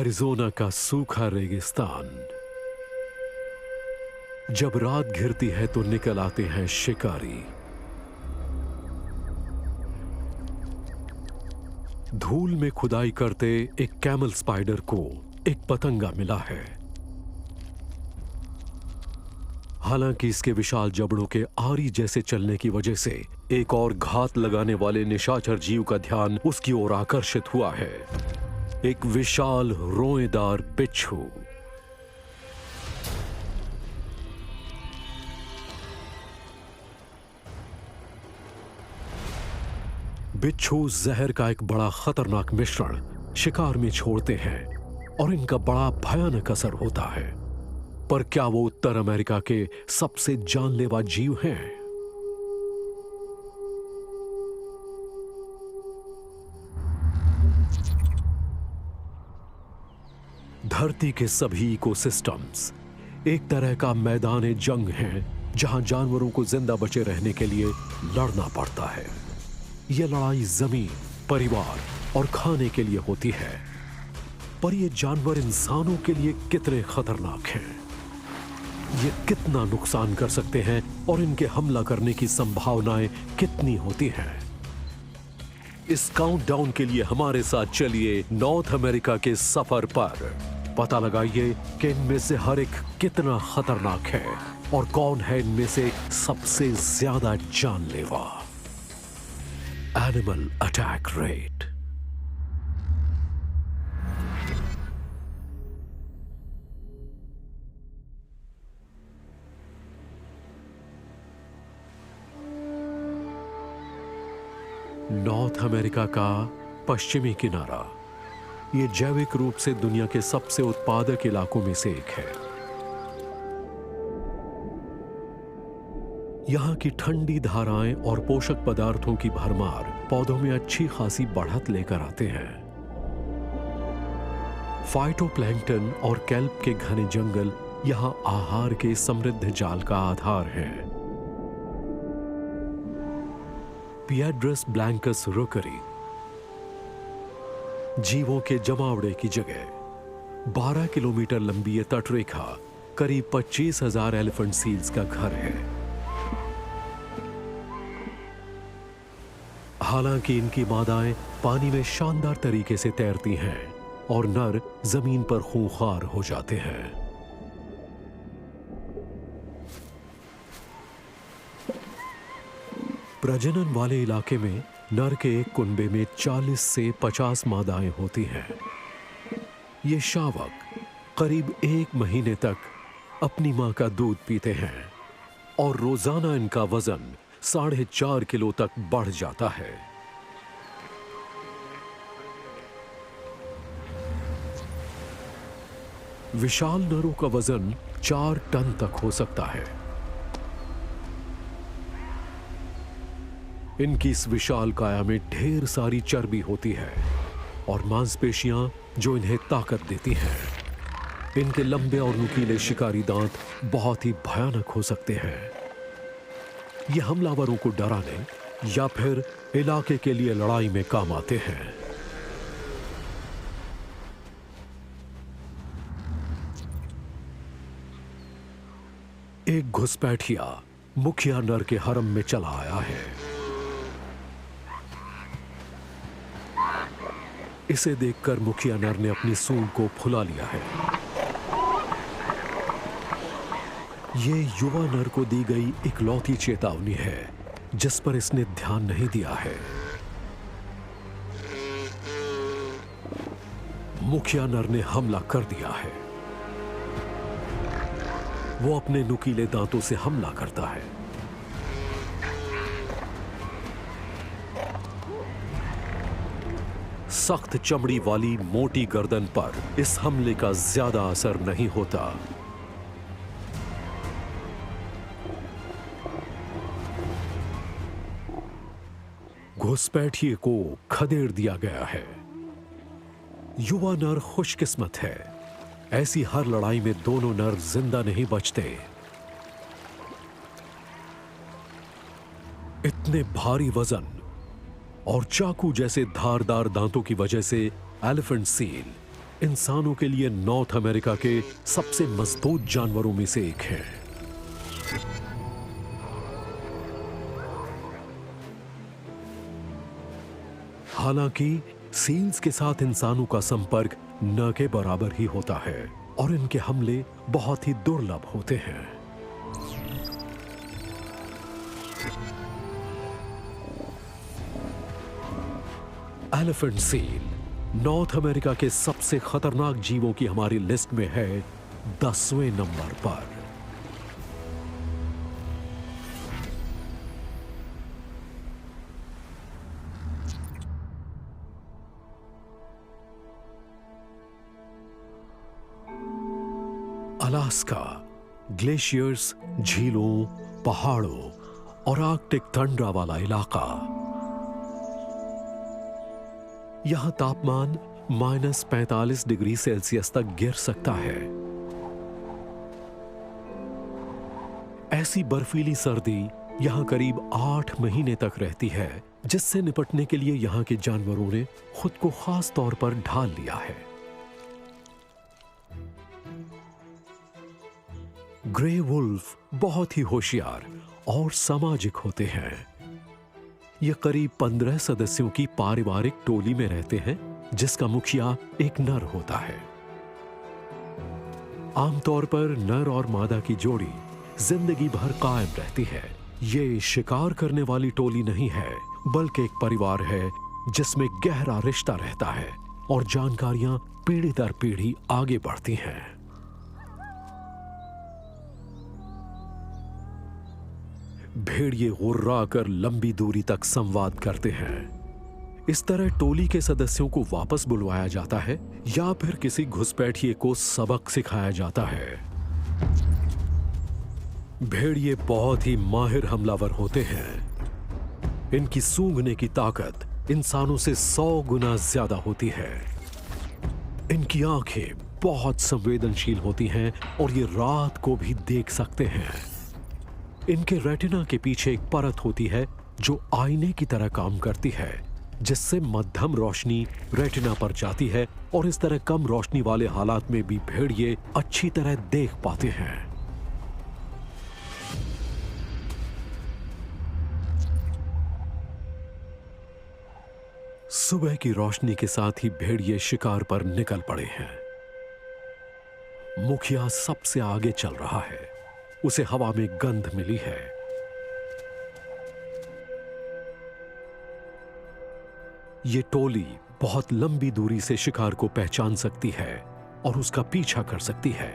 Arizona का सूखा रेगिस्तान। जब रात घिरती है तो निकल आते हैं शिकारी। धूल में खुदाई करते एक कैमल स्पाइडर को एक पतंगा मिला है। हालांकि इसके विशाल जबड़ों के आरी जैसे चलने की वजह से एक और घात लगाने वाले निशाचर जीव का ध्यान उसकी ओर आकर्षित हुआ है। एक विशाल रोएदार बिच्छू। बिच्छू जहर का एक बड़ा खतरनाक मिश्रण शिकार में छोड़ते हैं और इनका बड़ा भयानक असर होता है। पर क्या वो उत्तर अमेरिका के सबसे जानलेवा जीव हैं? धरती के सभी इकोसिस्टम्स एक तरह का मैदान जंग है जहां जानवरों को जिंदा बचे रहने के लिए लड़ना पड़ता है। यह लड़ाई जमीन, परिवार और खाने के लिए होती है। पर ये जानवर इंसानों के लिए कितने खतरनाक हैं, ये कितना नुकसान कर सकते हैं और इनके हमला करने की संभावनाएं कितनी होती हैं। इस काउंटडाउन के लिए हमारे साथ चलिए नॉर्थ अमेरिका के सफर पर। पता लगाइए कि इनमें से हर एक कितना खतरनाक है और कौन है इनमें से सबसे ज्यादा जानलेवा। Animal attack rate. North America का पश्चिमी किनारा ये जैविक रूप से दुनिया के सबसे उत्पादक इलाकों में से एक है। यहां की ठंडी धाराएं और पोषक पदार्थों की भरमार पौधों में अच्छी खासी बढ़त लेकर आते हैं। फाइटोप्लैंक्टन और केल्प के घने जंगल यहां आहार के समृद्ध जाल का आधार हैं। पिएड्रस ब्लैंकस रोकरी जीवों के जमावड़े की जगह 12 किलोमीटर लंबी ये तटरेखा करीब 25,000 एलिफेंट सील्स का घर है। हालांकि इनकी मादाएं पानी में शानदार तरीके से तैरती हैं और नर जमीन पर खूंखार हो जाते हैं। प्रजनन वाले इलाके में नर के एक कुनबे में 40 से 50 मादाएं होती हैं। ये शावक करीब 1 महीने तक अपनी मां का दूध पीते हैं और रोजाना इनका वजन 4.5 किलो तक बढ़ जाता है। विशाल नरों का वजन 4 टन तक हो सकता है। इनकी इस विशाल काया में ढेर सारी चर्बी होती है और मांसपेशियां जो इन्हें ताकत देती हैं। इनके लंबे और नुकीले शिकारी दांत बहुत ही भयानक हो सकते हैं। ये हमलावरों को डराने या फिर इलाके के लिए लड़ाई में काम आते हैं। एक घुसपैठिया मुखिया नर के हरम में चला आया है। इसे देखकर मुखिया नर ने अपनी सूंड को फुला लिया है। ये युवा नर को दी गई इकलौती चेतावनी है जिस पर इसने ध्यान नहीं दिया है। मुखिया नर ने हमला कर दिया है। वो अपने नुकीले दांतों से हमला करता है। सख्त चमड़ी वाली मोटी गर्दन पर इस हमले का ज्यादा असर नहीं होता। घुसपैठिए को खदेड़ दिया गया है। युवा नर खुशकिस्मत है। ऐसी हर लड़ाई में दोनों नर जिंदा नहीं बचते। इतने भारी वजन और चाकू जैसे धारदार दांतों की वजह से एलिफेंट सील इंसानों के लिए नॉर्थ अमेरिका के सबसे मजबूत जानवरों में से एक है। हालांकि सील्स के साथ इंसानों का संपर्क न के बराबर ही होता है और इनके हमले बहुत ही दुर्लभ होते हैं। एलिफेंट सील नॉर्थ अमेरिका के सबसे खतरनाक जीवों की हमारी लिस्ट में है 10वें नंबर पर। अलास्का ग्लेशियर्स, झीलों, पहाड़ों और आर्कटिक टंड्रा वाला इलाका। यहां तापमान -45 डिग्री सेल्सियस तक गिर सकता है। ऐसी बर्फीली सर्दी यहां करीब 8 महीने तक रहती है, जिससे निपटने के लिए यहां के जानवरों ने खुद को खास तौर पर ढाल लिया है। ग्रे वुल्फ बहुत ही होशियार और सामाजिक होते हैं। ये करीब 15 सदस्यों की पारिवारिक टोली में रहते हैं, जिसका मुखिया एक नर होता है। आमतौर पर नर और मादा की जोड़ी जिंदगी भर कायम रहती है। ये शिकार करने वाली टोली नहीं है, बल्कि एक परिवार है जिसमें गहरा रिश्ता रहता है और जानकारियां पीढ़ी दर पीढ़ी आगे बढ़ती हैं। भेड़िए गुर्रा कर लंबी दूरी तक संवाद करते हैं। इस तरह टोली के सदस्यों को वापस बुलवाया जाता है या फिर किसी घुसपैठिए को सबक सिखाया जाता है। भेड़िए बहुत ही माहिर हमलावर होते हैं। इनकी सूंघने की ताकत इंसानों से 100 गुना ज्यादा होती है। इनकी आंखें बहुत संवेदनशील होती हैं और ये रात को भी देख सकते हैं। इनके रेटिना के पीछे एक परत होती है जो आईने की तरह काम करती है, जिससे मध्यम रोशनी रेटिना पर जाती है और इस तरह कम रोशनी वाले हालात में भी भेड़िए अच्छी तरह देख पाते हैं। सुबह की रोशनी के साथ ही भेड़िए शिकार पर निकल पड़े हैं। मुखिया सबसे आगे चल रहा है। उसे हवा में गंध मिली है। ये टोली बहुत लंबी दूरी से शिकार को पहचान सकती है और उसका पीछा कर सकती है।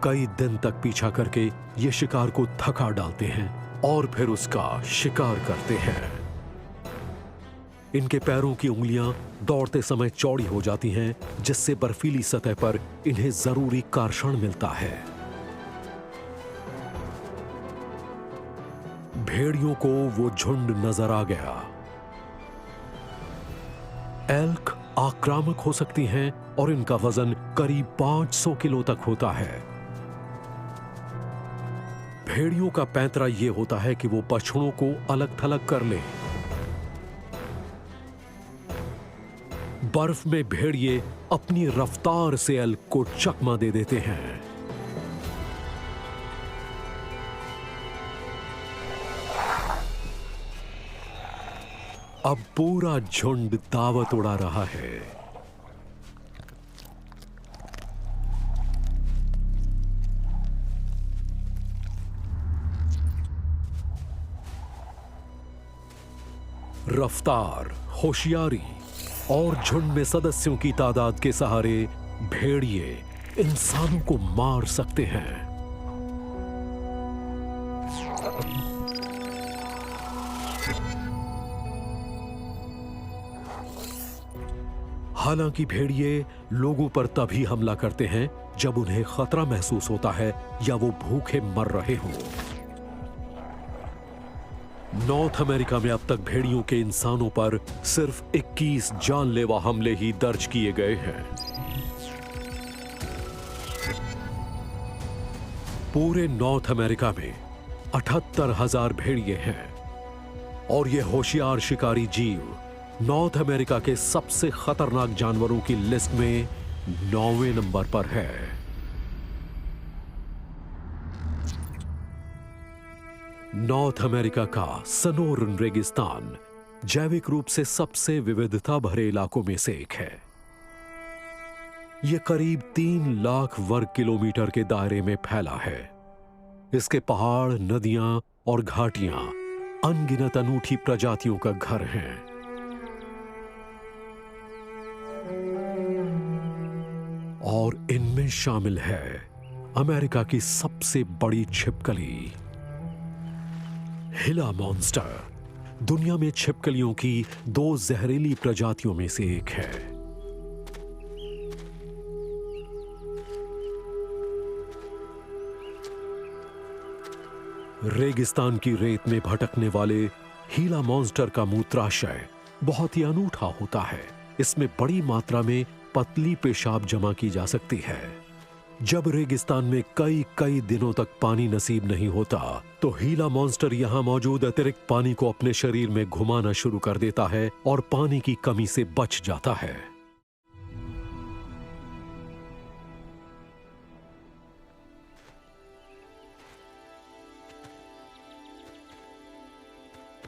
कई दिन तक पीछा करके ये शिकार को थका डालते हैं और फिर उसका शिकार करते हैं। इनके पैरों की उंगलियां दौड़ते समय चौड़ी हो जाती हैं, जिससे बर्फीली सतह पर इन्हें जरूरी कर्षण मिलता है। भेड़ियों को वो झुंड नजर आ गया। एल्क आक्रामक हो सकती हैं और इनका वजन करीब 500 किलो तक होता है। भेड़ियों का पैंतरा यह होता है कि वो बछड़ों को अलग थलग कर ले। बर्फ में भेड़िए अपनी रफ्तार से एल्क को चकमा दे देते हैं। अब पूरा झुंड दावत उड़ा रहा है। रफ्तार, होशियारी और झुंड में सदस्यों की तादाद के सहारे भेड़िए इंसानों को मार सकते हैं। हालांकि भेड़िए लोगों पर तभी हमला करते हैं जब उन्हें खतरा महसूस होता है या वो भूखे मर रहे हों। नॉर्थ अमेरिका में अब तक भेड़ियों के इंसानों पर सिर्फ 21 जानलेवा हमले ही दर्ज किए गए हैं। पूरे नॉर्थ अमेरिका में 78,000 भेड़िए हैं और ये होशियार शिकारी जीव नॉर्थ अमेरिका के सबसे खतरनाक जानवरों की लिस्ट में 9वें नंबर पर है। नॉर्थ अमेरिका का सनोरन रेगिस्तान जैविक रूप से सबसे विविधता भरे इलाकों में से एक है। यह करीब 3 लाख वर्ग किलोमीटर के दायरे में फैला है। इसके पहाड़, नदियां और घाटियां अनगिनत अनूठी प्रजातियों का घर हैं। और इनमें शामिल है अमेरिका की सबसे बड़ी छिपकली हिला मॉन्स्टर। दुनिया में छिपकलियों की 2 जहरीली प्रजातियों में से एक है। रेगिस्तान की रेत में भटकने वाले हीला मॉन्स्टर का मूत्राशय बहुत ही अनूठा होता है। इसमें बड़ी मात्रा में पतली पेशाब जमा की जा सकती है। जब रेगिस्तान में कई दिनों तक पानी नसीब नहीं होता, तो हीला मॉन्स्टर यहां मौजूद अतिरिक्त पानी को अपने शरीर में घुमाना शुरू कर देता है और पानी की कमी से बच जाता है।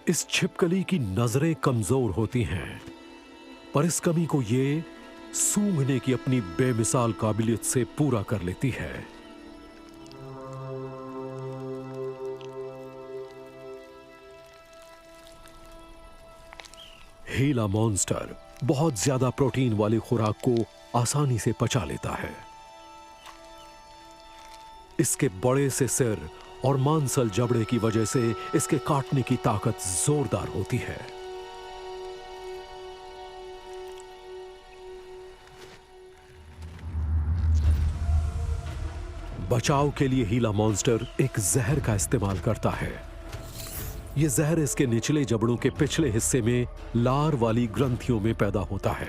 इस छिपकली की नजरें कमजोर होती हैं, पर इस कमी को ये सूंघने की अपनी बेमिसाल काबिलियत से पूरा कर लेती है। हीला मॉन्स्टर बहुत ज्यादा प्रोटीन वाली खुराक को आसानी से पचा लेता है। इसके बड़े से सिर और मांसल जबड़े की वजह से इसके काटने की ताकत जोरदार होती है। बचाव के लिए हीला मॉन्स्टर एक जहर का इस्तेमाल करता है। यह जहर इसके निचले जबड़ों के पिछले हिस्से में लार वाली ग्रंथियों में पैदा होता है।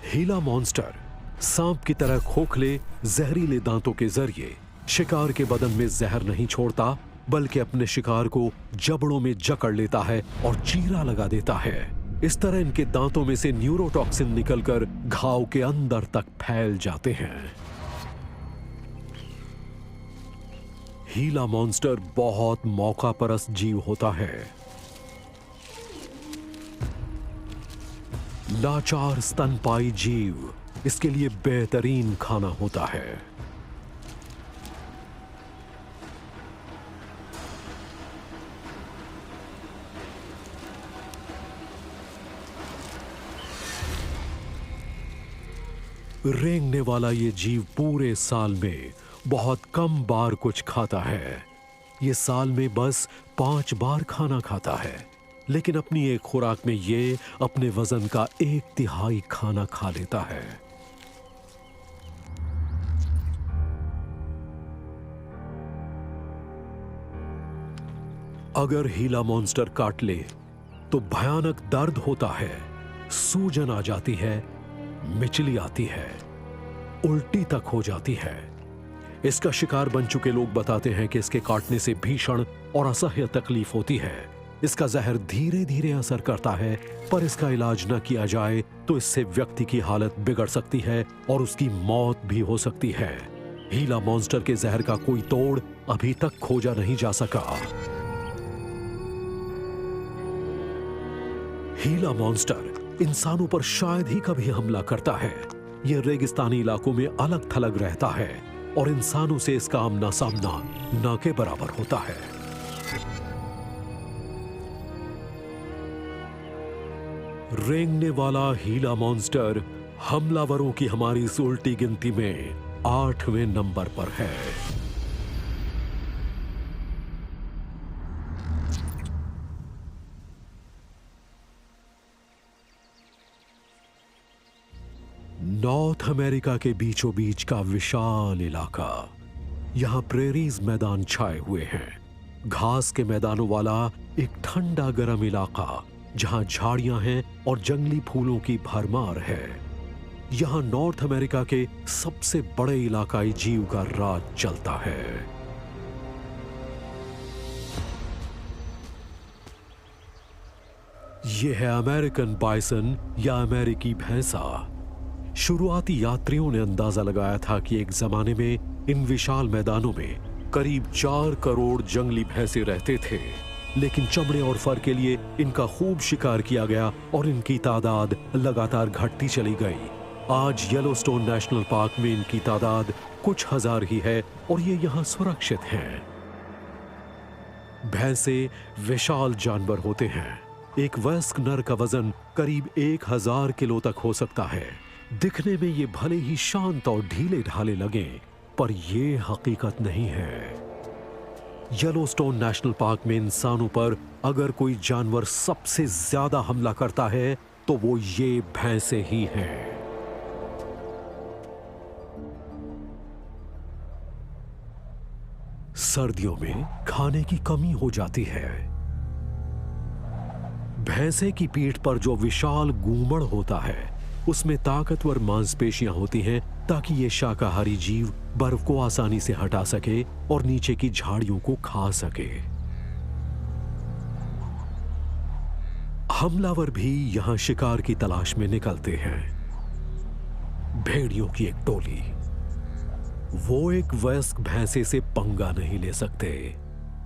हीला मॉन्स्टर सांप की तरह खोखले जहरीले दांतों के जरिए शिकार के बदन में जहर नहीं छोड़ता, बल्कि अपने शिकार को जबड़ों में जकड़ लेता है और चीरा लगा देता है। इस तरह इनके दांतों में से न्यूरोटॉक्सिन निकलकर घाव के अंदर तक फैल जाते हैं। हीला मॉन्स्टर बहुत मौकापरस्त जीव होता है। लाचार स्तनपायी जीव इसके लिए बेहतरीन खाना होता है। रेंगने वाला ये जीव पूरे साल में बहुत कम बार कुछ खाता है। ये साल में बस 5 बार खाना खाता है, लेकिन अपनी एक खुराक में ये अपने वजन का 1/3 खाना खा लेता है। अगर हीला मॉन्स्टर काट ले तो भयानक दर्द होता है, सूजन आ जाती है, मिचली आती है, उल्टी तक हो जाती है। इसका शिकार बन चुके लोग बताते हैं कि इसके काटने से भीषण और असह्य तकलीफ होती है। इसका जहर धीरे धीरे असर करता है, पर इसका इलाज न किया जाए तो इससे व्यक्ति की हालत बिगड़ सकती है और उसकी मौत भी हो सकती है। हीला मॉन्स्टर के जहर का कोई तोड़ अभी तक खोजा नहीं जा सका। हीला मॉन्स्टर इंसानों पर शायद ही कभी हमला करता है। यह रेगिस्तानी इलाकों में अलग थलग रहता है और इंसानों से इसका आमना सामना ना के बराबर होता है। रेंगने वाला हीला मॉन्स्टर हमलावरों की हमारी इस उल्टी गिनती में 8वें नंबर पर है। नॉर्थ अमेरिका के बीचों बीच का विशाल इलाका। यहां प्रेरीज मैदान छाए हुए हैं, घास के मैदानों वाला एक ठंडा गर्म इलाका जहां झाड़ियां हैं और जंगली फूलों की भरमार है। यहां नॉर्थ अमेरिका के सबसे बड़े इलाकाई जीव का राज चलता है। ये है अमेरिकन बाइसन या अमेरिकी भैंसा। शुरुआती यात्रियों ने अंदाजा लगाया था कि एक जमाने में इन विशाल मैदानों में करीब 4 करोड़ जंगली भैंसे रहते थे, लेकिन चमड़े और फर के लिए इनका खूब शिकार किया गया और इनकी तादाद लगातार घटती चली गई। आज येलोस्टोन नेशनल पार्क में इनकी तादाद कुछ हजार ही है और ये यहाँ सुरक्षित हैं। भैंसे विशाल जानवर होते हैं। एक वयस्क नर का वजन करीब 1000 किलो तक हो सकता है। दिखने में ये भले ही शांत और ढीले ढाले लगें, पर ये हकीकत नहीं है। येलोस्टोन नेशनल पार्क में इंसानों पर अगर कोई जानवर सबसे ज्यादा हमला करता है तो वो ये भैंसे ही हैं। सर्दियों में खाने की कमी हो जाती है। भैंसे की पीठ पर जो विशाल गूमड़ होता है उसमें ताकतवर मांसपेशियां होती हैं ताकि ये शाकाहारी जीव बर्फ को आसानी से हटा सके और नीचे की झाड़ियों को खा सके। हमलावर भी यहां शिकार की तलाश में निकलते हैं। भेड़ियों की एक टोली। वो एक वयस्क भैंसे से पंगा नहीं ले सकते।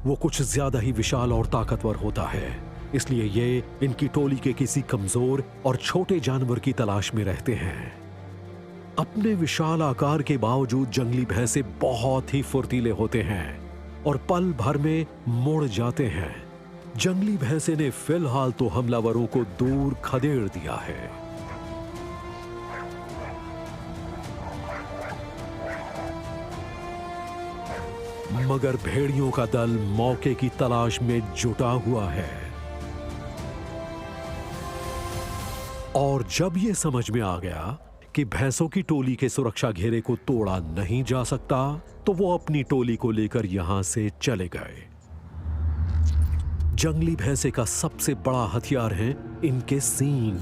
वो कुछ ज्यादा ही विशाल और ताकतवर होता है, इसलिए ये इनकी टोली के किसी कमजोर और छोटे जानवर की तलाश में रहते हैं। अपने विशाल आकार के बावजूद जंगली भैंसे बहुत ही फुर्तीले होते हैं और पल भर में मुड़ जाते हैं। जंगली भैंसे ने फिलहाल तो हमलावरों को दूर खदेड़ दिया है। मगर भेड़ियों का दल मौके की तलाश में जुटा हुआ है और जब यह समझ में आ गया कि भैंसों की टोली के सुरक्षा घेरे को तोड़ा नहीं जा सकता, तो वो अपनी टोली को लेकर यहां से चले गए। जंगली भैंसे का सबसे बड़ा हथियार है इनके सींग।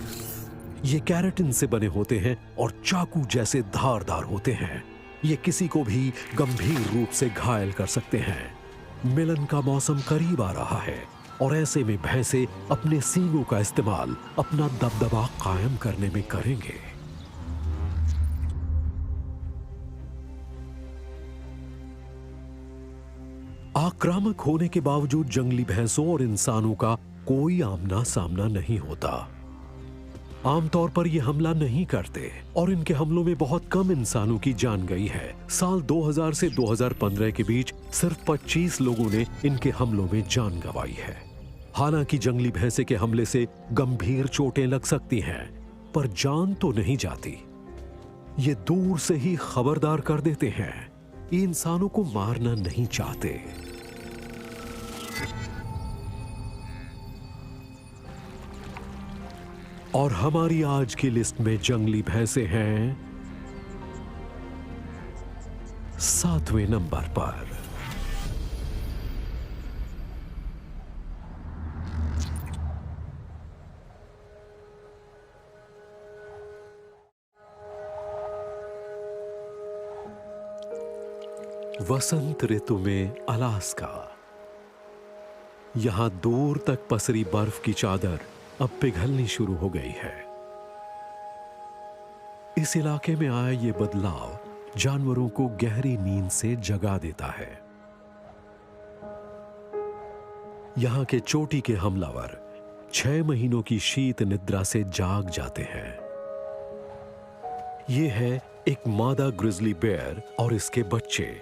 ये कैराटिन से बने होते हैं और चाकू जैसे धारदार होते हैं। ये किसी को भी गंभीर रूप से घायल कर सकते हैं। मिलन का मौसम करीब आ रहा है और ऐसे में भैंसे अपने सींगों का इस्तेमाल अपना दबदबा कायम करने में करेंगे। आक्रामक होने के बावजूद जंगली भैंसों और इंसानों का कोई आमना सामना नहीं होता। आमतौर पर ये हमला नहीं करते और इनके हमलों में बहुत कम इंसानों की जान गई है। साल 2000 से 2015 के बीच सिर्फ 25 लोगों ने इनके हमलों में जान गंवाई है। हालांकि जंगली भैंसे के हमले से गंभीर चोटें लग सकती हैं, पर जान तो नहीं जाती। ये दूर से ही खबरदार कर देते हैं। ये इंसानों को मारना नहीं चाहते। और हमारी आज की लिस्ट में जंगली भैंसे हैं 7वें नंबर पर। वसंत ऋतु में अलास्का। यहां दूर तक पसरी बर्फ की चादर अब पिघलनी शुरू हो गई है। इस इलाके में आया ये बदलाव जानवरों को गहरी नींद से जगा देता है। यहां के चोटी के हमलावर 6 महीनों की शीत निद्रा से जाग जाते हैं। ये है एक मादा ग्रिजली बेयर और इसके बच्चे।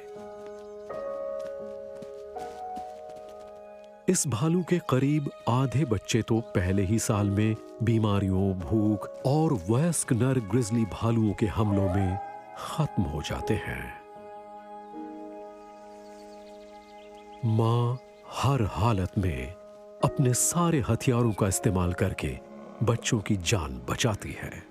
इस भालू के करीब आधे बच्चे तो पहले ही साल में बीमारियों, भूख और वयस्क नर ग्रिजली भालुओं के हमलों में खत्म हो जाते हैं। मां हर हालत में अपने सारे हथियारों का इस्तेमाल करके बच्चों की जान बचाती है।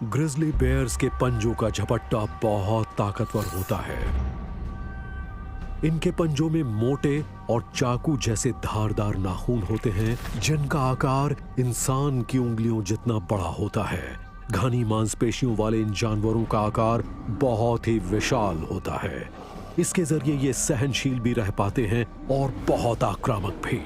ग्रिजली बेयर्स के पंजों का झपट्टा बहुत ताकतवर होता है। इनके पंजों में मोटे और चाकू जैसे धारदार नाखून होते हैं, जिनका आकार इंसान की उंगलियों जितना बड़ा होता है। घनी मांसपेशियों वाले इन जानवरों का आकार बहुत ही विशाल होता है। इसके जरिए ये सहनशील भी रह पाते हैं और बहुत आक्रामक भी।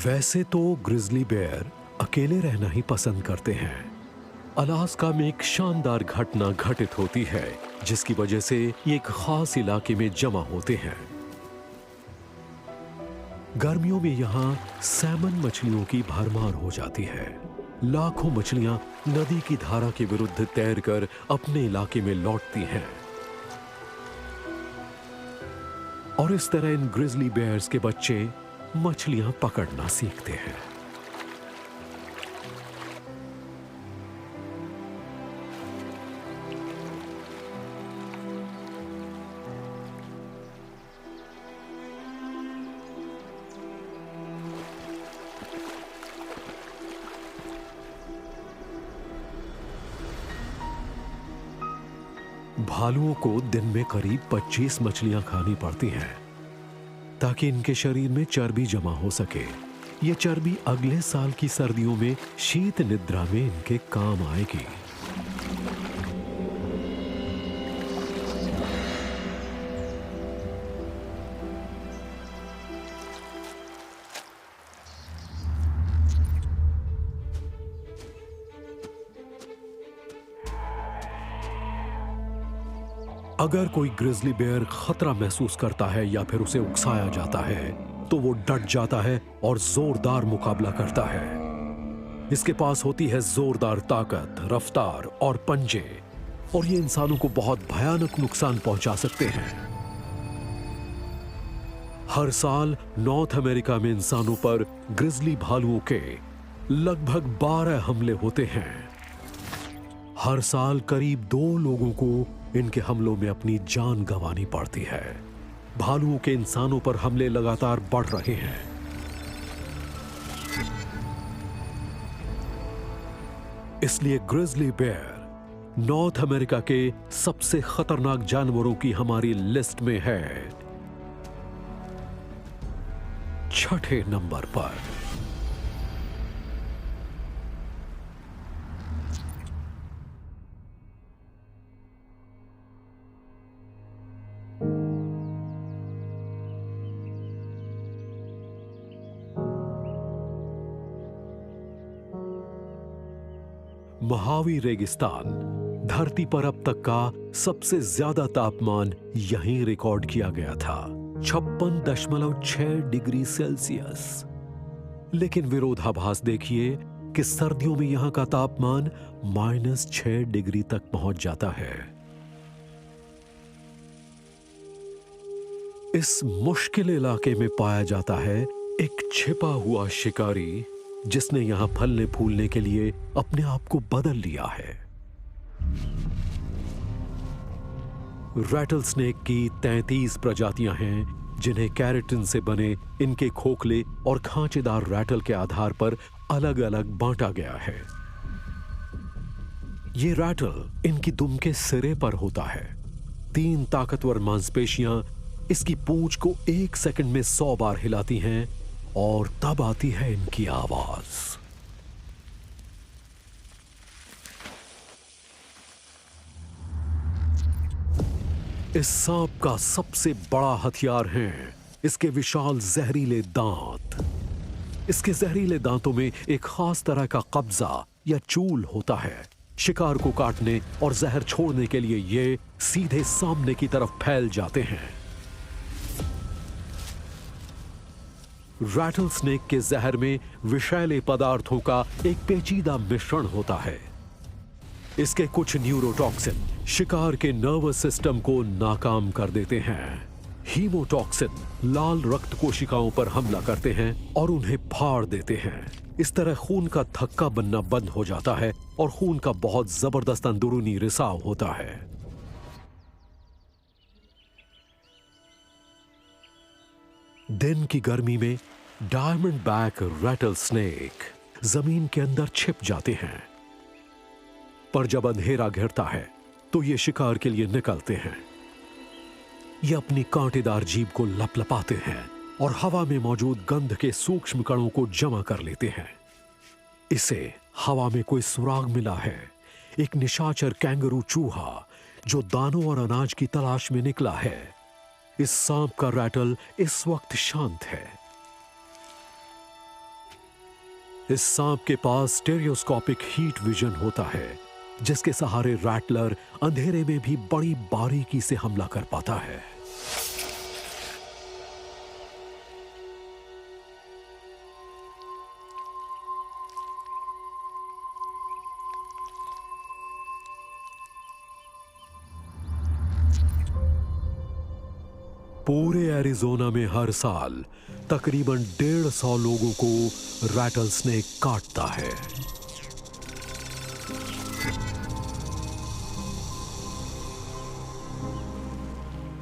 वैसे तो ग्रिजली बेयर अकेले रहना ही पसंद करते हैं। अलास्का में एक शानदार घटना घटित होती है जिसकी वजह से ये एक खास इलाके में जमा होते हैं। गर्मियों में यहां सैमन मछलियों की भरमार हो जाती है। लाखों मछलियां नदी की धारा के विरुद्ध तैरकर अपने इलाके में लौटती हैं और इस तरह इन ग्रिजली बेयर्स के बच्चे मछलियां पकड़ना सीखते हैं। भालुओं को दिन में करीब 25 मछलियां खानी पड़ती हैं ताकि इनके शरीर में चर्बी जमा हो सके। ये चर्बी अगले साल की सर्दियों में शीत निद्रा में इनके काम आएगी। अगर कोई ग्रिजली बेयर खतरा महसूस करता है या फिर उसे उकसाया जाता है तो वो डट जाता है और जोरदार मुकाबला करता है। इसके पास होती है जोरदार ताकत, रफ्तार और पंजे, और ये इंसानों को बहुत भयानक नुकसान पहुंचा सकते हैं। हर साल नॉर्थ अमेरिका में इंसानों पर ग्रिजली भालुओं के लगभग 12 हमले होते हैं। हर साल करीब 2 लोगों को इनके हमलों में अपनी जान गंवानी पड़ती है। भालुओं के इंसानों पर हमले लगातार बढ़ रहे हैं। इसलिए ग्रिजली बेयर नॉर्थ अमेरिका के सबसे खतरनाक जानवरों की हमारी लिस्ट में है 6ठे नंबर पर। महावी रेगिस्तान धरती पर अब तक का सबसे ज्यादा तापमान यहीं रिकॉर्ड किया गया था, 56.6 डिग्री सेल्सियस। लेकिन विरोधाभास देखिए कि सर्दियों में यहां का तापमान -6 डिग्री तक पहुंच जाता है। इस मुश्किल इलाके में पाया जाता है एक छिपा हुआ शिकारी जिसने यहां फलने फूलने के लिए अपने आप को बदल लिया है। रैटल स्नेक की 33 प्रजातियां हैं जिन्हें कैरेटिन से बने इनके खोखले और खांचेदार रैटल के आधार पर अलग अलग बांटा गया है। ये रैटल इनकी दुम के सिरे पर होता है। 3 ताकतवर मांसपेशियां इसकी पूंछ को 1 सेकंड में 100 बार हिलाती हैं और तब आती है इनकी आवाज। इस सांप का सबसे बड़ा हथियार है इसके विशाल जहरीले दांत। इसके जहरीले दांतों में एक खास तरह का कब्जा या चूल होता है। शिकार को काटने और जहर छोड़ने के लिए ये सीधे सामने की तरफ फैल जाते हैं। रैटल स्नेक के जहर में विषैले पदार्थों का एक पेचीदा मिश्रण होता है। इसके कुछ न्यूरोटॉक्सिन शिकार के नर्वस सिस्टम को नाकाम कर देते हैं। हीमोटॉक्सिन लाल रक्त कोशिकाओं पर हमला करते हैं और उन्हें फाड़ देते हैं। इस तरह खून का थक्का बनना बंद हो जाता है और खून का बहुत जबरदस्त अंदरूनी रिसाव होता है। दिन की गर्मी में डायमंड बैक रैटल स्नेक जमीन के अंदर छिप जाते हैं, पर जब अंधेरा घिरता है तो ये शिकार के लिए निकलते हैं। ये अपनी कांटेदार जीभ को लपलपाते हैं और हवा में मौजूद गंध के सूक्ष्म कणों को जमा कर लेते हैं। इसे हवा में कोई सुराग मिला है। एक निशाचर कैंगरू चूहा जो दानों और अनाज की तलाश में निकला है। इस सांप का रैटल इस वक्त शांत है। इस सांप के पास स्टेरियोस्कोपिक हीट विजन होता है, जिसके सहारे रैटलर अंधेरे में भी बड़ी बारीकी से हमला कर पाता है। पूरे एरिज़ोना में हर साल तकरीबन 150 लोगों को रैटल स्नेक काटता है।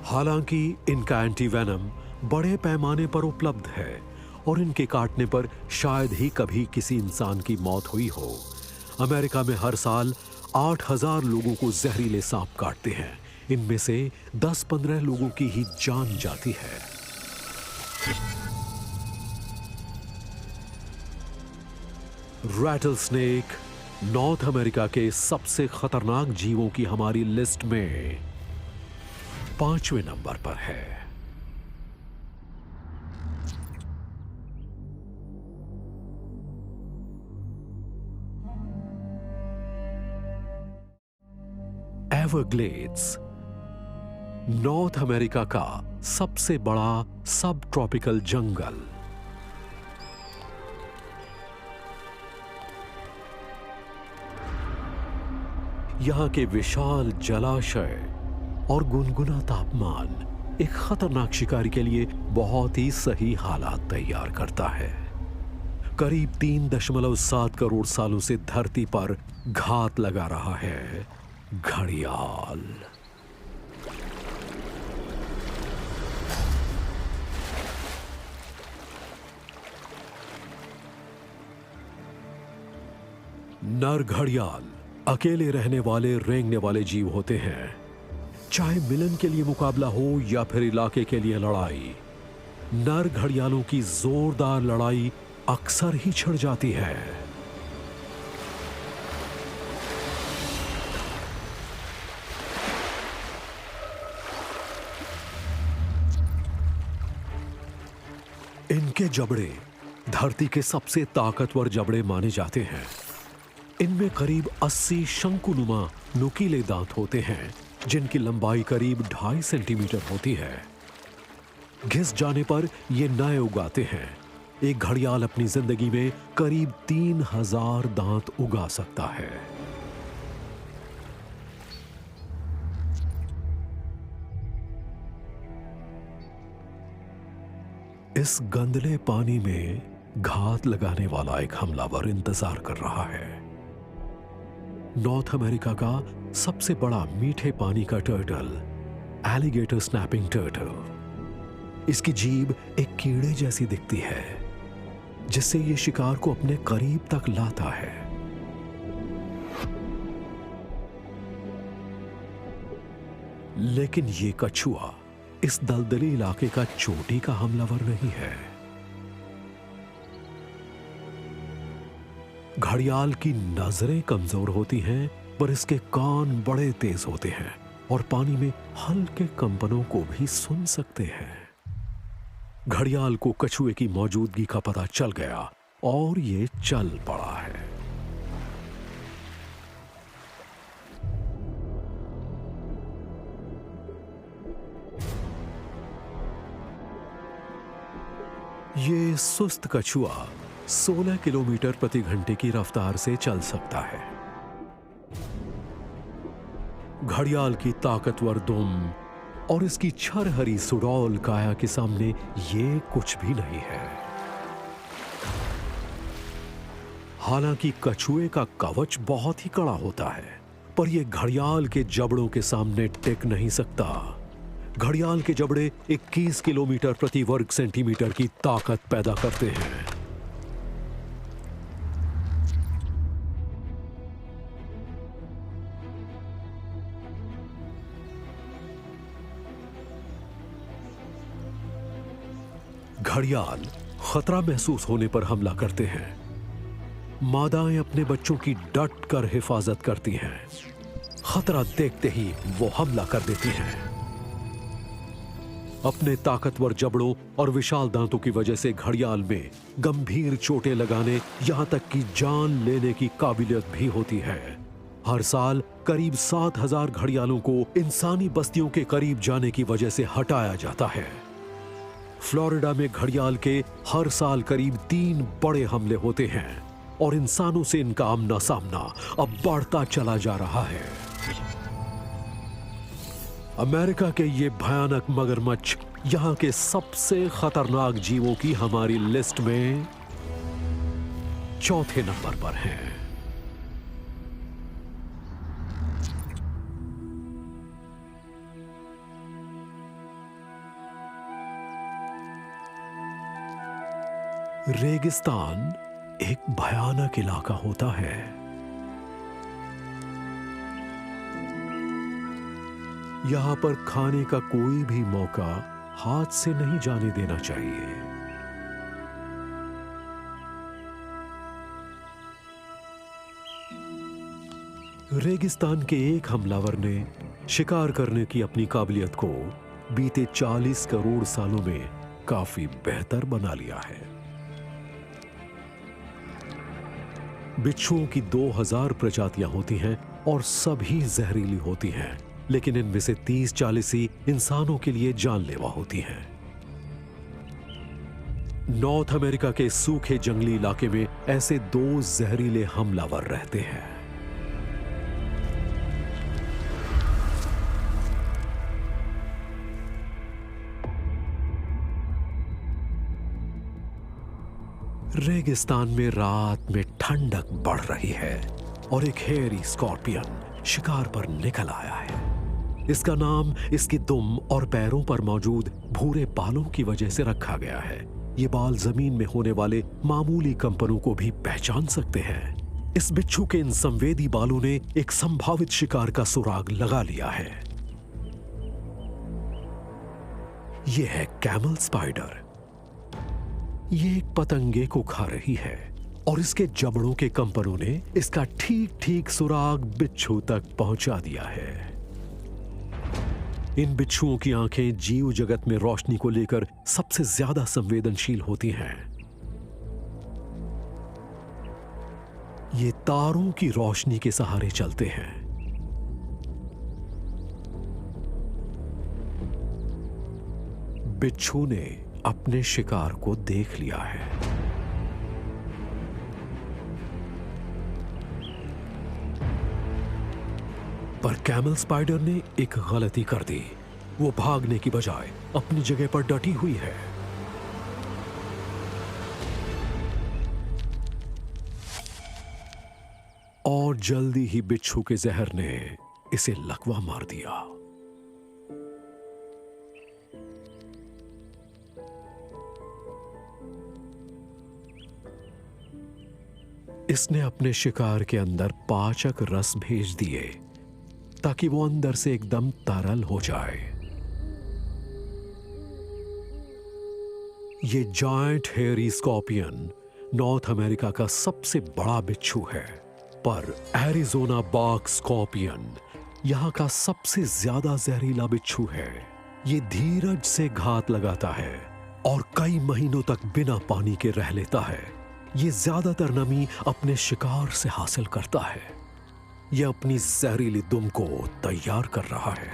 हालांकि इनका एंटीवेनम बड़े पैमाने पर उपलब्ध है और इनके काटने पर शायद ही कभी किसी इंसान की मौत हुई हो। अमेरिका में हर साल 8000 लोगों को जहरीले सांप काटते हैं। इनमें से 10-15 लोगों की ही जान जाती है। रैटल स्नेक नॉर्थ अमेरिका के सबसे खतरनाक जीवों की हमारी लिस्ट में 5वें नंबर पर है। एवरग्लेड्स नॉर्थ अमेरिका का सबसे बड़ा सब ट्रॉपिकल जंगल। यहां के विशाल जलाशय और गुनगुना तापमान एक खतरनाक शिकारी के लिए बहुत ही सही हालात तैयार करता है। करीब 3.7 करोड़ सालों से धरती पर घात लगा रहा है घड़ियाल। नर घड़ियाल अकेले रहने वाले रेंगने वाले जीव होते हैं। चाहे मिलन के लिए मुकाबला हो या फिर इलाके के लिए लड़ाई, नर घड़ियालों की जोरदार लड़ाई अक्सर ही छिड़ जाती है। इनके जबड़े धरती के सबसे ताकतवर जबड़े माने जाते हैं। इनमें करीब 80 शंकुनुमा नुकीले दांत होते हैं, जिनकी लंबाई करीब 2.5 सेंटीमीटर होती है। घिस जाने पर ये नए उगाते हैं। एक घड़ियाल अपनी जिंदगी में करीब 3000 दांत उगा सकता है। इस गंदले पानी में घात लगाने वाला एक हमलावर इंतजार कर रहा है। नॉर्थ अमेरिका का सबसे बड़ा मीठे पानी का टर्टल, एलिगेटर स्नैपिंग टर्टल। इसकी जीभ एक कीड़े जैसी दिखती है, जिससे ये शिकार को अपने करीब तक लाता है। लेकिन ये कछुआ इस दलदली इलाके का चोटी का हमलावर नहीं है। घड़ियाल की नजरें कमजोर होती हैं, पर इसके कान बड़े तेज होते हैं और पानी में हल्के कंपनों को भी सुन सकते हैं। घड़ियाल को कछुए की मौजूदगी का पता चल गया और ये चल पड़ा है। ये सुस्त कछुआ 16 किलोमीटर प्रति घंटे की रफ्तार से चल सकता है। घड़ियाल की ताकतवर दुम और इसकी छरहरी सुडौल काया के सामने ये कुछ भी नहीं है। हालांकि कछुए का कवच बहुत ही कड़ा होता है, पर यह घड़ियाल के जबड़ों के सामने टिक नहीं सकता। घड़ियाल के जबड़े 21 किलोमीटर प्रति वर्ग सेंटीमीटर की ताकत पैदा करते हैं। घड़ियाल खतरा महसूस होने पर हमला करते हैं। मादाएं अपने बच्चों की डट कर हिफाजत करती हैं। खतरा देखते ही वो हमला कर देती हैं। अपने ताकतवर जबड़ों और विशाल दांतों की वजह से घड़ियाल में गंभीर चोटें लगाने, यहां तक कि जान लेने की काबिलियत भी होती है। हर साल करीब 7,000 घड़ियालों को इंसानी बस्तियों के करीब जाने की वजह से हटाया जाता है। फ्लोरिडा में घड़ियाल के हर साल करीब 3 बड़े हमले होते हैं और इंसानों से इनका आमना सामना अब बढ़ता चला जा रहा है। अमेरिका के ये भयानक मगरमच्छ यहां के सबसे खतरनाक जीवों की हमारी लिस्ट में चौथे नंबर पर हैं। रेगिस्तान एक भयानक इलाका होता है। यहां पर खाने का कोई भी मौका हाथ से नहीं जाने देना चाहिए। रेगिस्तान के एक हमलावर ने शिकार करने की अपनी काबिलियत को बीते 40 करोड़ सालों में काफी बेहतर बना लिया है। बिच्छुओं की 2000 प्रजातियां होती हैं और सभी जहरीली होती हैं, लेकिन इनमें से 30-40 ही इंसानों के लिए जानलेवा होती हैं। नॉर्थ अमेरिका के सूखे जंगली इलाके में ऐसे 2 जहरीले हमलावर रहते हैं। रेगिस्तान में रात में ठंडक बढ़ रही है और एक हेयरी स्कॉर्पियन शिकार पर निकल आया है। इसका नाम इसकी दुम और पैरों पर मौजूद भूरे बालों की वजह से रखा गया है। ये बाल जमीन में होने वाले मामूली कंपनों को भी पहचान सकते हैं। इस बिच्छू के इन संवेदी बालों ने एक संभावित शिकार का सुराग लगा लिया है। यह है कैमल स्पाइडर। ये एक पतंगे को खा रही है और इसके जबड़ों के कंपनों ने इसका ठीक ठीक सुराग बिच्छू तक पहुंचा दिया है। इन बिच्छुओं की आंखें जीव जगत में रोशनी को लेकर सबसे ज्यादा संवेदनशील होती हैं। ये तारों की रोशनी के सहारे चलते हैं। बिच्छू ने अपने शिकार को देख लिया है। पर कैमल स्पाइडर ने एक गलती कर दी। वो भागने की बजाय अपनी जगह पर डटी हुई है। और जल्दी ही बिच्छू के जहर ने इसे लकवा मार दिया। इसने अपने शिकार के अंदर पाचक रस भेज दिए ताकि वो अंदर से एकदम तरल हो जाए। ये giant hairy scorpion north America का सबसे बड़ा बिच्छू है, पर एरिज़ोना बॉग स्कॉर्पियन यहां का सबसे ज्यादा जहरीला बिच्छू है। ये धीरज से घात लगाता है और कई महीनों तक बिना पानी के रह लेता है। ये ज्यादातर नमी अपने शिकार से हासिल करता है। यह अपनी जहरीली दुम को तैयार कर रहा है।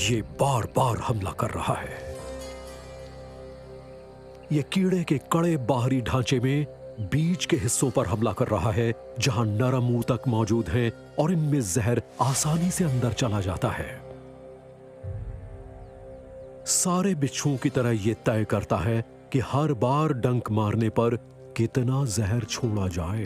ये बार बार हमला कर रहा है। यह कीड़े के कड़े बाहरी ढांचे में बीच के हिस्सों पर हमला कर रहा है, जहां नरम ऊतक मौजूद हैं और इनमें जहर आसानी से अंदर चला जाता है। सारे बिच्छुओं की तरह यह तय करता है कि हर बार डंक मारने पर कितना जहर छोड़ा जाए।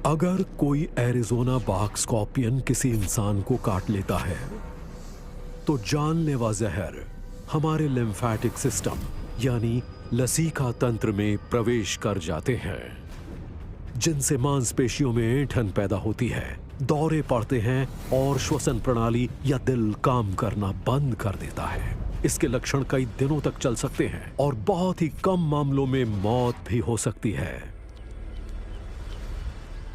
अगर कोई एरिज़ोना बॉग स्कॉर्पियन किसी इंसान को काट लेता है तो जानलेवा जहर हमारे लिम्फेटिक सिस्टम यानी लसीका तंत्र में प्रवेश कर जाते हैं, जिनसे मांसपेशियों में ऐंठन पैदा होती है, दौरे पड़ते हैं और श्वसन प्रणाली या दिल काम करना बंद कर देता है। इसके लक्षण कई दिनों तक चल सकते हैं और बहुत ही कम मामलों में मौत भी हो सकती है।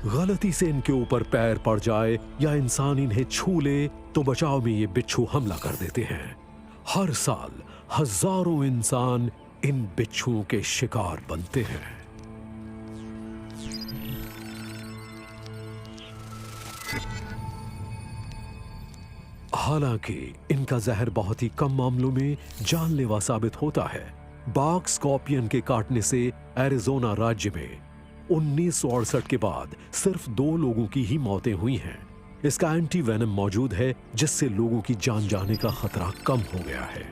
गलती से इनके ऊपर पैर पड़ जाए या इंसान इन्हें छू ले तो बचाव में ये बिच्छू हमला कर देते हैं। हर साल हजारों इंसान इन बिच्छुओं के शिकार बनते हैं। हालांकि इनका जहर बहुत ही कम मामलों में जानलेवा साबित होता है। बाघ स्कॉर्पियन के काटने से एरिज़ोना राज्य में 1968 के बाद सिर्फ 2 लोगों की ही मौतें हुई हैं। इसका एंटी वेनम मौजूद है, जिससे लोगों की जान जाने का खतरा कम हो गया है।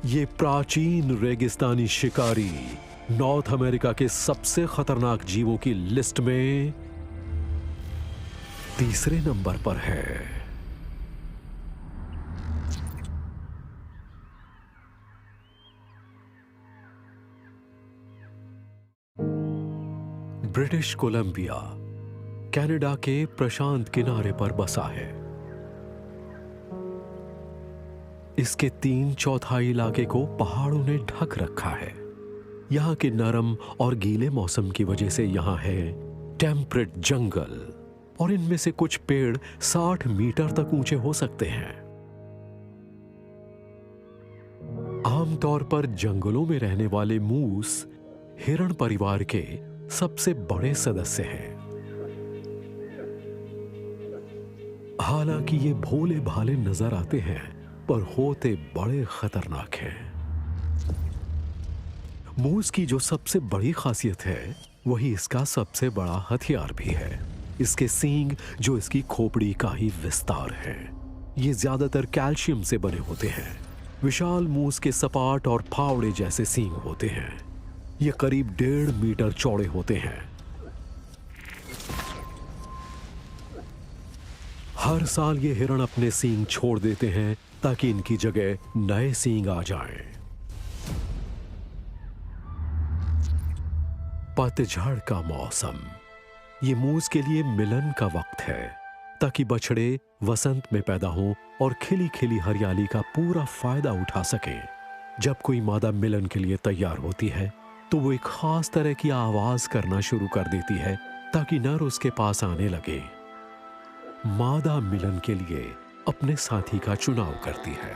ये प्राचीन रेगिस्तानी शिकारी नॉर्थ अमेरिका के सबसे खतरनाक जीवों की लिस्ट में तीसरे नंबर पर है। ब्रिटिश कोलंबिया कनाडा के प्रशांत किनारे पर बसा है। इसके 3/4 इलाके को पहाड़ों ने ढक रखा है। यहाँ के नरम और गीले मौसम की वजह से यहाँ है टेम्परेट जंगल, और इनमें से कुछ पेड़ 60 मीटर तक ऊंचे हो सकते हैं। आमतौर पर जंगलों में रहने वाले मूस हिरण परिवार के सबसे बड़े सदस्य हैं। हालांकि ये भोले भाले नजर आते हैं, पर होते बड़े खतरनाक हैं। मूस की जो सबसे बड़ी खासियत है, वही इसका सबसे बड़ा हथियार भी है। इसके सींग, जो इसकी खोपड़ी का ही विस्तार है, ये ज्यादातर कैल्शियम से बने होते हैं। विशाल मूस के सपाट और फावड़े जैसे सींग होते हैं। ये करीब 1.5 मीटर चौड़े होते हैं। हर साल ये हिरण अपने सींग छोड़ देते हैं ताकि इनकी जगह नए सींग आ जाएं। पतझड़ का मौसम ये मूस के लिए मिलन का वक्त है, ताकि बछड़े वसंत में पैदा हों और खिली खिली हरियाली का पूरा फायदा उठा सकें। जब कोई मादा मिलन के लिए तैयार होती है तो वो एक खास तरह की आवाज करना शुरू कर देती है ताकि नर उसके पास आने लगे। मादा मिलन के लिए अपने साथी का चुनाव करती है।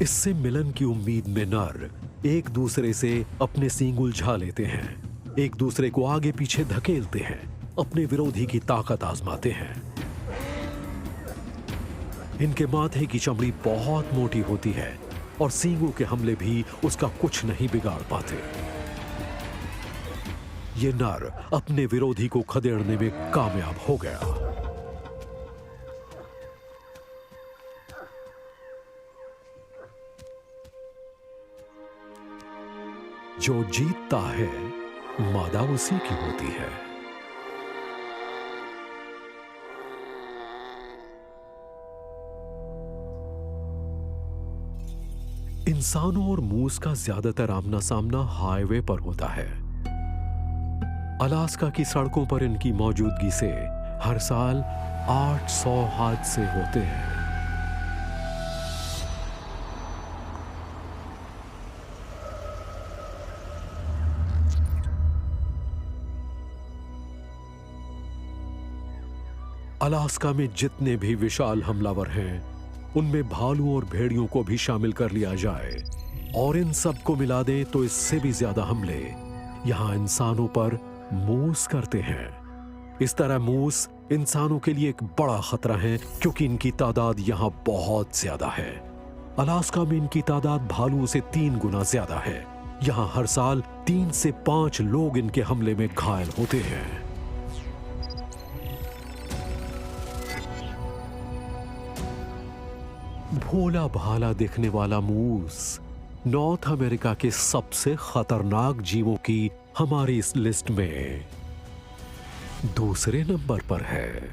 इससे मिलन की उम्मीद में नर एक दूसरे से अपने सींग उलझा लेते हैं, एक दूसरे को आगे पीछे धकेलते हैं, अपने विरोधी की ताकत आजमाते हैं। इनके माथे की चमड़ी बहुत मोटी होती है और सींगों के हमले भी उसका कुछ नहीं बिगाड़ पाते। ये नर अपने विरोधी को खदेड़ने में कामयाब हो गया। जो जीतता है, मादा उसी की होती है। इंसानों और मूस का ज्यादातर आमना सामना हाईवे पर होता है। अलास्का की सड़कों पर इनकी मौजूदगी से हर साल 800 हादसे होते हैं। अलास्का में जितने भी विशाल हमलावर हैं, उनमें भालू और भेड़ियों को भी शामिल कर लिया जाए और इन सब को मिला दें तो इससे भी ज्यादा हमले यहां इंसानों पर मूस करते हैं। इस तरह मूस इंसानों के लिए एक बड़ा खतरा है, क्योंकि इनकी तादाद यहां बहुत ज्यादा है। अलास्का में इनकी तादाद भालुओं से 3 गुना ज्यादा है। यहां हर साल 3 से 5 लोग इनके हमले में घायल होते हैं। भोला भाला दिखने वाला मूस नॉर्थ अमेरिका के सबसे खतरनाक जीवों की हमारी इस लिस्ट में दूसरे नंबर पर है।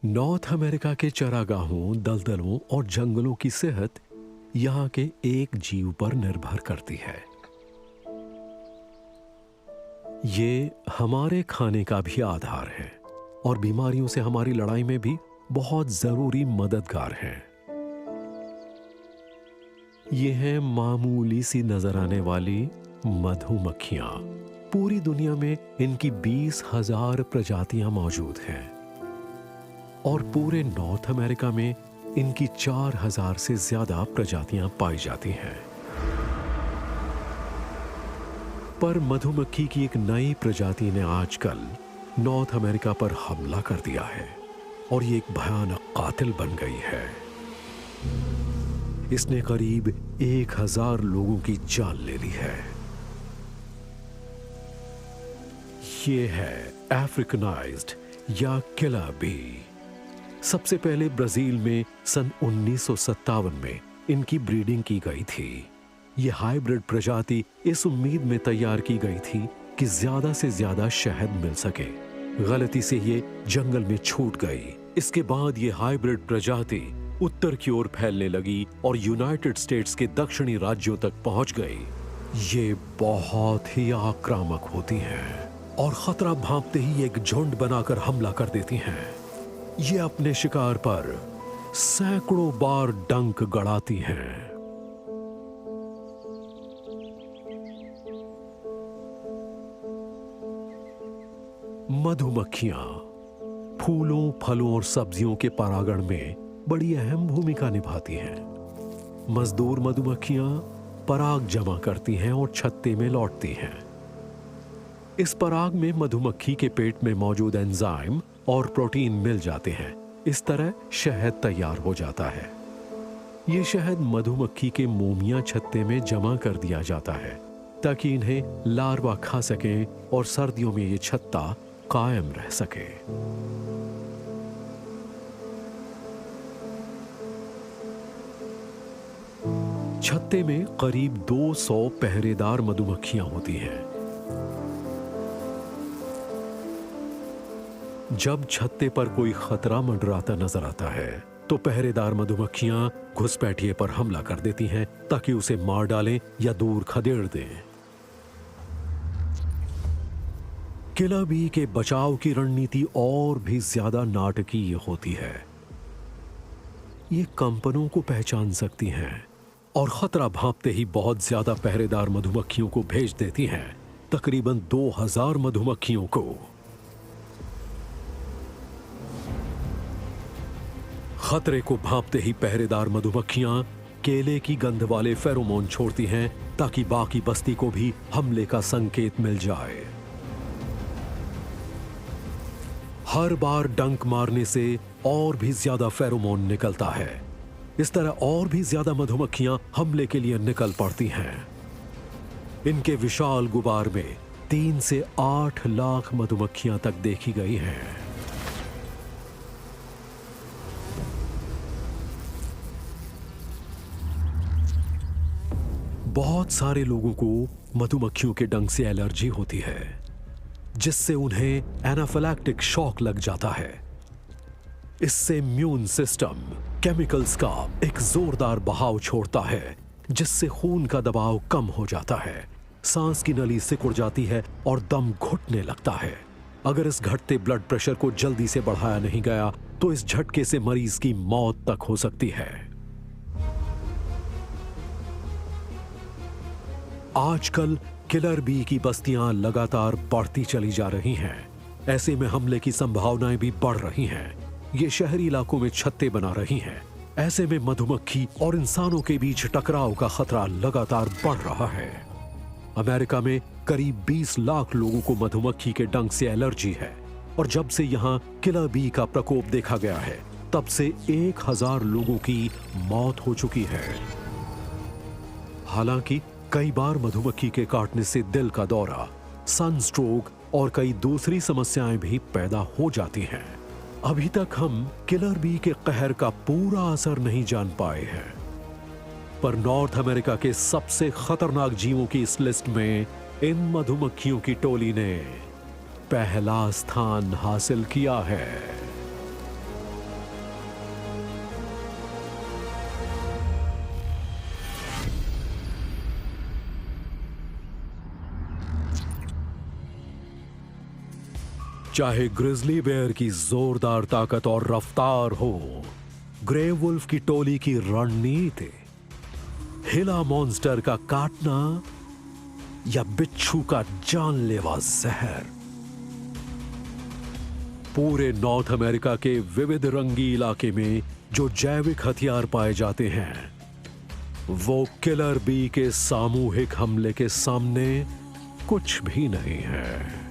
नॉर्थ अमेरिका के चरागाहों, दलदलों और जंगलों की सेहत यहां के एक जीव पर निर्भर करती है। ये हमारे खाने का भी आधार है और बीमारियों से हमारी लड़ाई में भी बहुत जरूरी मददगार है। ये हैं मामूली सी नजर आने वाली मधुमक्खियां। पूरी दुनिया में इनकी 20,000 प्रजातियां मौजूद हैं और पूरे नॉर्थ अमेरिका में इनकी 4,000 से ज्यादा प्रजातियां पाई जाती हैं। पर मधुमक्खी की एक नई प्रजाति ने आजकल नॉर्थ अमेरिका पर हमला कर दिया है और ये एक भयानक कातिल बन गई है। इसने करीब 1,000 लोगों की जान ले ली है। ये है अफ्रीकनाइज्ड या किलर बी। सबसे पहले ब्राजील में सन 1957 में इनकी ब्रीडिंग की गई थी। यह हाइब्रिड प्रजाति इस उम्मीद में तैयार की गई थी कि ज्यादा से ज्यादा शहद मिल सके। गलती से ये जंगल में छूट गई। इसके बाद ये हाइब्रिड प्रजाति उत्तर की ओर फैलने लगी और यूनाइटेड स्टेट्स के दक्षिणी राज्यों तक पहुंच गई। ये बहुत ही आक्रामक होती हैं और खतरा भांपते ही एक झुंड बनाकर हमला कर देती हैं। ये अपने शिकार पर सैकड़ों बार डंक गड़ाती हैं। मधुमक्खियां फूलों, फलों और सब्जियों के परागण में बड़ी अहम भूमिका निभाती हैं। मजदूर मधुमक्खियां पराग जमा करती हैं और छत्ते में लौटती हैं। इस पराग में मधुमक्खी के पेट में मौजूद एंजाइम और प्रोटीन मिल जाते हैं। इस तरह शहद तैयार हो जाता है। ये शहद मधुमक्खी के मोमिया छत्ते में जमा कर दिया जाता है ताकि इन्हें लार्वा खा सकें और सर्दियों में ये छत्ता कायम रह सके। छत्ते में करीब 200 पहरेदार मधुमक्खियां होती हैं। जब छत्ते पर कोई खतरा मंडराता नजर आता है तो पहरेदार मधुमक्खियां घुसपैठिए पर हमला कर देती हैं ताकि उसे मार डालें या दूर खदेड़ दें। किलर बी के बचाव की रणनीति और भी ज्यादा नाटकीय होती है। ये कंपनों को पहचान सकती हैं और खतरा भांपते ही बहुत ज्यादा पहरेदार मधुमक्खियों को भेज देती हैं, तकरीबन 2000 मधुमक्खियों को। खतरे को भांपते ही पहरेदार मधुमक्खियां केले की गंध वाले फेरोमोन छोड़ती हैं ताकि बाकी बस्ती को भी हमले का संकेत मिल जाए। हर बार डंक मारने से और भी ज्यादा फेरोमोन निकलता है। इस तरह और भी ज्यादा मधुमक्खियां हमले के लिए निकल पड़ती हैं। इनके विशाल गुबार में 3 से 8 लाख मधुमक्खियां तक देखी गई हैं। बहुत सारे लोगों को मधुमक्खियों के डंक से एलर्जी होती है, जिससे उन्हें एनाफिलैक्टिक शॉक लग जाता है। इससे इम्यून सिस्टम केमिकल्स का एक जोरदार बहाव छोड़ता है, जिससे खून का दबाव कम हो जाता है, सांस की नली सिकुड़ जाती है और दम घुटने लगता है। अगर इस घटते ब्लड प्रेशर को जल्दी से बढ़ाया नहीं गया तो इस झटके से मरीज की मौत तक हो सकती है। आजकल किलर बी की बस्तियां लगातार बढ़ती चली जा रही हैं। ऐसे में हमले की संभावनाएं भी बढ़ रही हैं। ये शहरी इलाकों में छत्ते बना रही हैं। ऐसे में मधुमक्खी और इंसानों के बीच टकराव का खतरा लगातार बढ़ रहा है। अमेरिका में करीब 20 लाख लोगों को मधुमक्खी के डंक से एलर्जी है और जब से यहाँ किलर बी का प्रकोप देखा गया है तब से 1000 लोगों की मौत हो चुकी है। हालांकि कई बार मधुमक्खी के काटने से दिल का दौरा, सनस्ट्रोक और कई दूसरी समस्याएं भी पैदा हो जाती हैं। अभी तक हम किलर बी के कहर का पूरा असर नहीं जान पाए हैं, पर नॉर्थ अमेरिका के सबसे खतरनाक जीवों की इस लिस्ट में इन मधुमक्खियों की टोली ने पहला स्थान हासिल किया है। चाहे ग्रिजली बेयर की जोरदार ताकत और रफ्तार हो, ग्रे वुल्फ की टोली की रणनीति, हिला मॉन्स्टर का काटना या बिच्छू का जानलेवा जहर, पूरे नॉर्थ अमेरिका के विविध रंगी इलाके में जो जैविक हथियार पाए जाते हैं, वो किलर बी के सामूहिक हमले के सामने कुछ भी नहीं है।